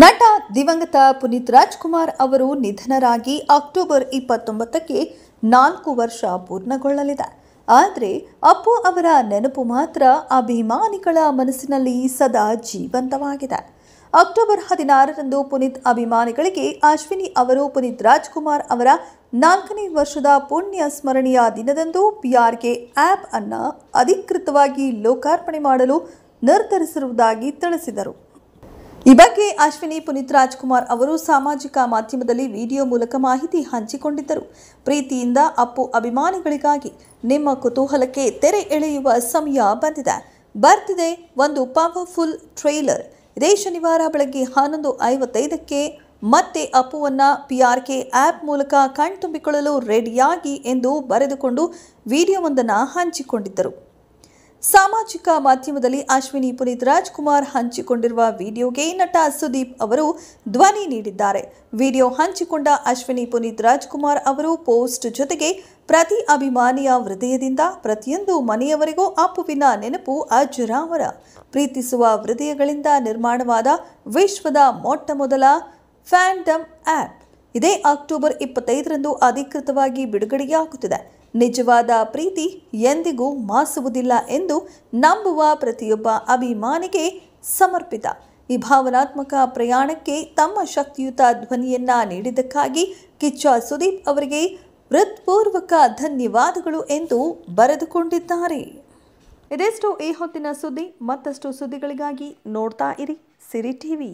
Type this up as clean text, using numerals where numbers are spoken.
ನಟ ದಿವಂಗತ ಪುನೀತ್ ರಾಜ್ಕುಮಾರ್ ಅವರು ನಿಧನರಾಗಿ ಅಕ್ಟೋಬರ್ 29ಕ್ಕೆ 4 ವರ್ಷ ಪೂರ್ಣಗೊಳ್ಳಲಿದೆ. ಆದರೆ ಅಪ್ಪು ಅವರ ನೆನಪು ಮಾತ್ರ ಅಭಿಮಾನಿಗಳ ಮನಸ್ಸಿನಲ್ಲಿ ಸದಾ ಜೀವಂತವಾಗಿದೆ. ಅಕ್ಟೋಬರ್ 16ರಂದು ಪುನೀತ್ ಅಭಿಮಾನಿಗಳಿಗೆ ಅಶ್ವಿನಿ ಅವರು ಪುನೀತ್ ರಾಜ್ಕುಮಾರ್ ಅವರ 4ನೇ ವರ್ಷದ ಪುಣ್ಯ ಸ್ಮರಣೆಯ ದಿನದಂದು PRK ಆ್ಯಪ್ ಅನ್ನು ಅಧಿಕೃತವಾಗಿ ಲೋಕಾರ್ಪಣೆ ಮಾಡಲು ನಿರ್ಧರಿಸಿರುವುದಾಗಿ ತಿಳಿಸಿದರು. ಈ ಬಗ್ಗೆ ಅಶ್ವಿನಿ ಪುನೀತ್ ರಾಜ್ಕುಮಾರ್ ಅವರು ಸಾಮಾಜಿಕ ಮಾಧ್ಯಮದಲ್ಲಿ ವಿಡಿಯೋ ಮೂಲಕ ಮಾಹಿತಿ ಹಂಚಿಕೊಂಡಿದ್ದರು. ಪ್ರೀತಿಯಿಂದ ಅಪ್ಪು ಅಭಿಮಾನಿಗಳಿಗಾಗಿ ನಿಮ್ಮ ಕುತೂಹಲಕ್ಕೆ ತೆರೆ ಎಳೆಯುವ ಸಮಯ ಬಂದಿದೆ. ಬರ್ತಿದೆ ಒಂದು ಪವರ್ಫುಲ್ ಟ್ರೇಲರ್. ಇದೇ ಶನಿವಾರ ಬೆಳಗ್ಗೆ 11:55ಕ್ಕೆ ಮತ್ತೆ ಅಪ್ಪುವನ್ನ PRK ಆ್ಯಪ್ ಮೂಲಕ ಕಣ್ತುಂಬಿಕೊಳ್ಳಲು ರೆಡಿಯಾಗಿ ಎಂದು ಬರೆದುಕೊಂಡು ವಿಡಿಯೋವೊಂದನ್ನು ಹಂಚಿಕೊಂಡಿದ್ದರು. ಸಾಮಾಜಿಕ ಮಾಧ್ಯಮದಲ್ಲಿ ಅಶ್ವಿನಿ ಪುನೀತ್ ರಾಜ್ಕುಮಾರ್ ಹಂಚಿಕೊಂಡಿರುವ ವಿಡಿಯೋಗೆ ನಟ ಸುದೀಪ್ ಅವರು ಧ್ವನಿ ನೀಡಿದ್ದಾರೆ. ವಿಡಿಯೋ ಹಂಚಿಕೊಂಡ ಅಶ್ವಿನಿ ಪುನೀತ್ ರಾಜ್ಕುಮಾರ್ ಅವರು ಪೋಸ್ಟ್ ಜೊತೆಗೆ ಪ್ರತಿ ಅಭಿಮಾನಿಯ ಹೃದಯದಿಂದ ಪ್ರತಿಯೊಂದು ಮನೆಯವರೆಗೂ ಅಪ್ಪುವಿನ ನೆನಪು ಅಜರಾಮರ. ಪ್ರೀತಿಸುವ ಹೃದಯಗಳಿಂದ ನಿರ್ಮಾಣವಾದ ವಿಶ್ವದ ಮೊಟ್ಟಮೊದಲ ಫ್ಯಾಂಡಮ್ ಆ್ಯಪ್ ಇದೇ ಅಕ್ಟೋಬರ್ 25ರಂದು ಅಧಿಕೃತವಾಗಿ ಬಿಡುಗಡೆಯಾಗುತ್ತಿದೆ. ನಿಜವಾದ ಪ್ರೀತಿ ಎಂದಿಗೂ ಮಾಸುವುದಿಲ್ಲ ಎಂದು ನಂಬುವ ಪ್ರತಿಯೊಬ್ಬ ಅಭಿಮಾನಿಗೆ ಸಮರ್ಪಿತ. ಈ ಭಾವನಾತ್ಮಕ ಪ್ರಯಾಣಕ್ಕೆ ತಮ್ಮ ಶಕ್ತಿಯುತ ಧ್ವನಿಯನ್ನ ನೀಡಿದ್ದಕ್ಕಾಗಿ ಕಿಚ್ಚ ಸುದೀಪ್ ಅವರಿಗೆ ಹೃತ್ಪೂರ್ವಕ ಧನ್ಯವಾದಗಳು ಎಂದು ಬರೆದುಕೊಂಡಿದ್ದಾರೆ. ಇದೆಷ್ಟು ಈ ಹೊತ್ತಿನ ಸುದ್ದಿ. ಮತ್ತಷ್ಟು ಸುದ್ದಿಗಳಿಗಾಗಿ ನೋಡ್ತಾ ಇರಿ ಸಿರಿ ಟಿವಿ.